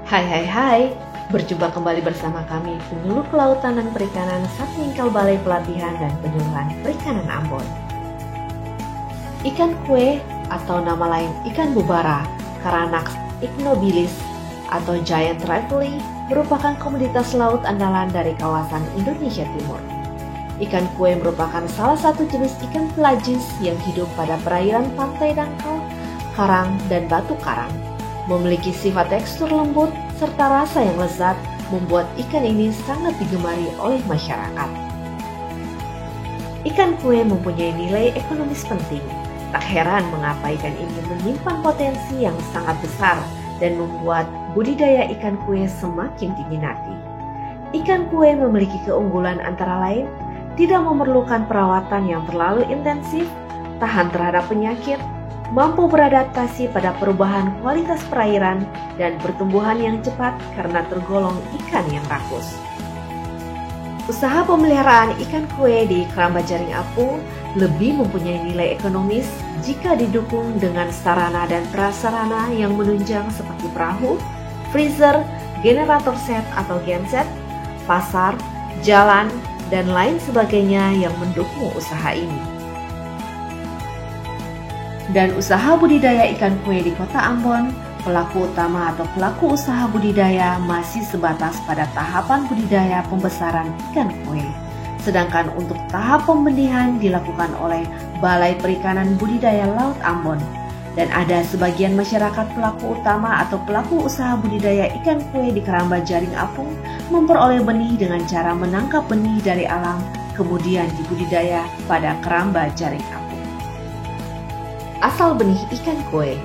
Hai, berjumpa kembali bersama kami Penyuluh Kelautan dan Perikanan Satwingkal Balai Pelatihan dan Penyuluhan Perikanan Ambon. Ikan kue atau nama lain ikan bubara, Caranax ignobilis atau giant trifle merupakan komoditas laut andalan dari kawasan Indonesia Timur. Ikan kue merupakan salah satu jenis ikan pelagis yang hidup pada perairan pantai dangkal, karang, dan batu karang. Memiliki sifat tekstur lembut serta rasa yang lezat membuat ikan ini sangat digemari oleh masyarakat. Ikan kue mempunyai nilai ekonomis penting. Tak heran mengapa ikan ini menyimpan potensi yang sangat besar dan membuat budidaya ikan kue semakin diminati. Ikan kue memiliki keunggulan antara lain tidak memerlukan perawatan yang terlalu intensif, tahan terhadap penyakit, mampu beradaptasi pada perubahan kualitas perairan, dan pertumbuhan yang cepat karena tergolong ikan yang rakus. Usaha pemeliharaan ikan kue di Keramba Jaring Apung lebih mempunyai nilai ekonomis jika didukung dengan sarana dan prasarana yang menunjang seperti perahu, freezer, generator set atau genset, pasar, jalan, dan lain sebagainya yang mendukung usaha ini. Dan usaha budidaya ikan kue di Kota Ambon, pelaku utama atau pelaku usaha budidaya masih sebatas pada tahapan budidaya pembesaran ikan kue. Sedangkan untuk tahap pembenihan dilakukan oleh Balai Perikanan Budidaya Laut Ambon. Dan ada sebagian masyarakat pelaku utama atau pelaku usaha budidaya ikan kue di Keramba Jaring Apung memperoleh benih dengan cara menangkap benih dari alam, kemudian dibudidaya pada Keramba Jaring Apung. Asal benih ikan kue.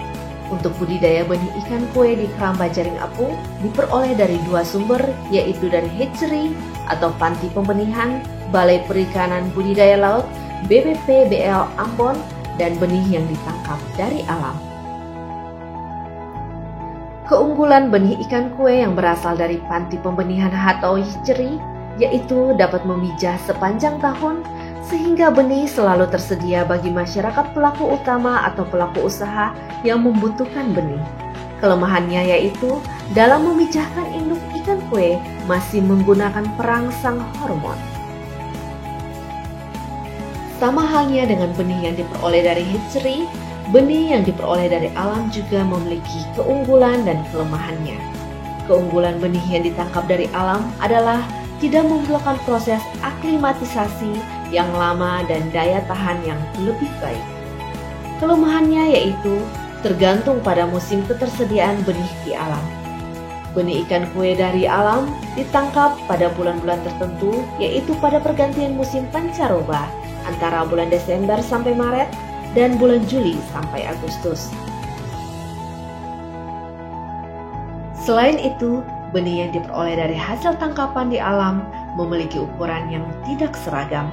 Untuk budidaya benih ikan kue di Keramba Jaring Apung diperoleh dari dua sumber, yaitu dari hatchery atau panti pembenihan Balai Perikanan Budidaya Laut BPPBL Ambon dan benih yang ditangkap dari alam. Keunggulan benih ikan kue yang berasal dari panti pembenihan atau hatchery yaitu dapat memijah sepanjang tahun sehingga benih selalu tersedia bagi masyarakat pelaku utama atau pelaku usaha yang membutuhkan benih. Kelemahannya yaitu dalam memijahkan induk ikan kue masih menggunakan perangsang hormon. Sama halnya dengan benih yang diperoleh dari hatchery, benih yang diperoleh dari alam juga memiliki keunggulan dan kelemahannya. Keunggulan benih yang ditangkap dari alam adalah tidak memerlukan proses aklimatisasi yang lama dan daya tahan yang lebih baik. Kelemahannya yaitu tergantung pada musim ketersediaan benih di alam. Benih ikan kue dari alam ditangkap pada bulan-bulan tertentu, yaitu pada pergantian musim pancaroba antara bulan Desember sampai Maret dan bulan Juli sampai Agustus. Selain itu, benih yang diperoleh dari hasil tangkapan di alam memiliki ukuran yang tidak seragam.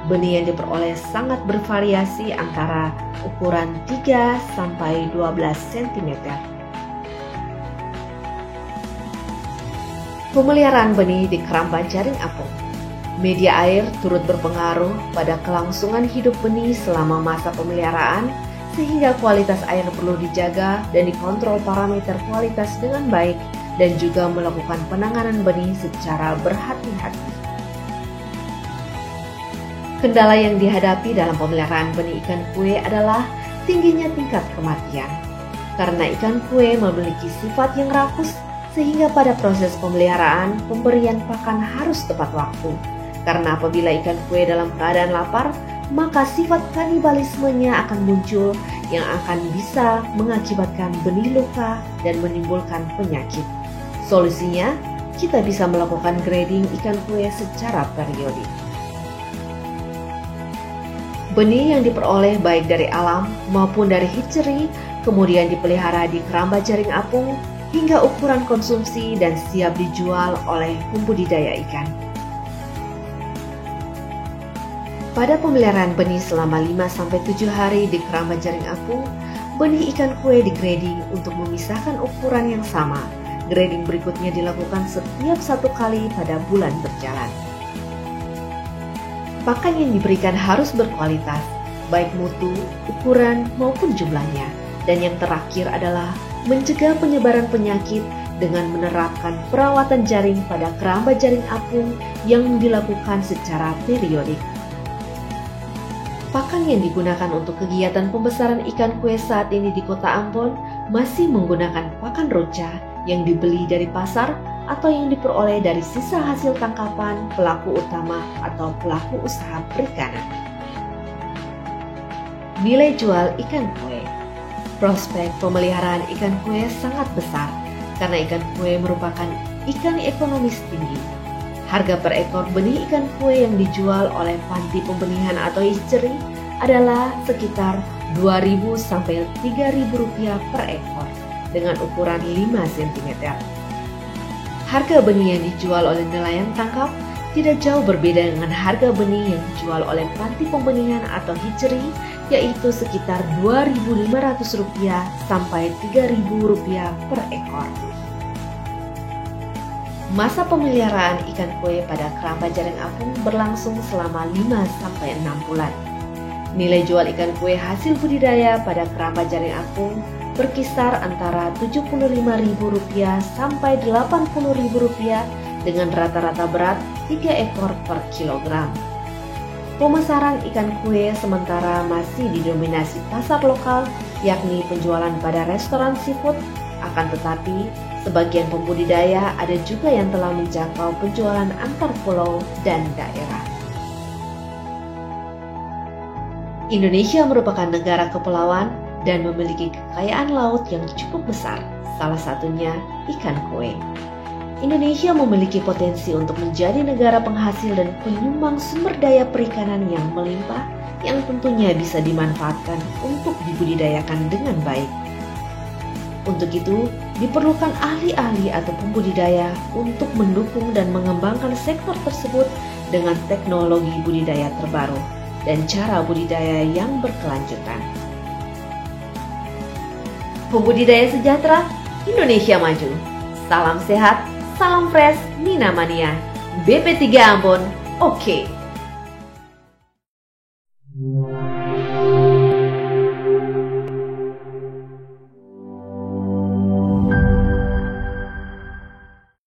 Benih yang diperoleh sangat bervariasi antara ukuran 3 sampai 12 cm. Pemeliharaan benih di Keramba Jaring Apung. Media air turut berpengaruh pada kelangsungan hidup benih selama masa pemeliharaan, sehingga kualitas air perlu dijaga dan dikontrol parameter kualitas dengan baik dan juga melakukan penanganan benih secara berhati-hati. Kendala yang dihadapi dalam pemeliharaan benih ikan kue adalah tingginya tingkat kematian. Karena ikan kue memiliki sifat yang rakus, sehingga pada proses pemeliharaan, pemberian pakan harus tepat waktu. Karena apabila ikan kue dalam keadaan lapar, maka sifat kanibalismenya akan muncul yang akan bisa mengakibatkan benih luka dan menimbulkan penyakit. Solusinya, kita bisa melakukan grading ikan kue secara periodik. Benih yang diperoleh baik dari alam maupun dari hatchery, kemudian dipelihara di Keramba Jaring Apung hingga ukuran konsumsi dan siap dijual oleh pembudidaya ikan. Pada pemeliharaan benih selama 5-7 hari di Keramba Jaring Apung, benih ikan kue di-grading untuk memisahkan ukuran yang sama. Grading berikutnya dilakukan setiap 1 kali pada bulan berjalan. Pakan yang diberikan harus berkualitas, baik mutu, ukuran, maupun jumlahnya. Dan yang terakhir adalah mencegah penyebaran penyakit dengan menerapkan perawatan jaring pada keramba jaring apung yang dilakukan secara periodik. Pakan yang digunakan untuk kegiatan pembesaran ikan kue saat ini di Kota Ambon masih menggunakan pakan roca yang dibeli dari pasar atau yang diperoleh dari sisa hasil tangkapan pelaku utama atau pelaku usaha perikanan. Nilai jual ikan kue. Prospek pemeliharaan ikan kue sangat besar karena ikan kue merupakan ikan ekonomis tinggi. Harga per ekor benih ikan kue yang dijual oleh panti pembenihan atau hatchery adalah sekitar Rp2.000 sampai Rp3.000 per ekor dengan ukuran 5 cm. Harga benih yang dijual oleh nelayan tangkap tidak jauh berbeda dengan harga benih yang dijual oleh panti pembenihan atau hatchery, yaitu sekitar Rp2.500 sampai Rp3.000 per ekor. Masa pemeliharaan ikan kue pada keramba jaring apung berlangsung selama 5-6 bulan. Nilai jual ikan kue hasil budidaya pada keramba jaring apung berkisar antara Rp75.000 sampai Rp80.000 dengan rata-rata berat 3 ekor per kilogram. Pemasaran ikan kue sementara masih didominasi pasar lokal, yakni penjualan pada restoran seafood, akan tetapi sebagian pembudidaya ada juga yang telah menjangkau penjualan antar pulau dan daerah. Indonesia merupakan negara kepulauan dan memiliki kekayaan laut yang cukup besar, salah satunya ikan kue. Indonesia memiliki potensi untuk menjadi negara penghasil dan penyumbang sumber daya perikanan yang melimpah yang tentunya bisa dimanfaatkan untuk dibudidayakan dengan baik. Untuk itu, diperlukan ahli-ahli atau pembudidaya untuk mendukung dan mengembangkan sektor tersebut dengan teknologi budidaya terbaru dan cara budidaya yang berkelanjutan. Pembudidaya sejahtera, Indonesia maju. Salam sehat, salam fresh, Nina Mania. BP3 Ambon, oke.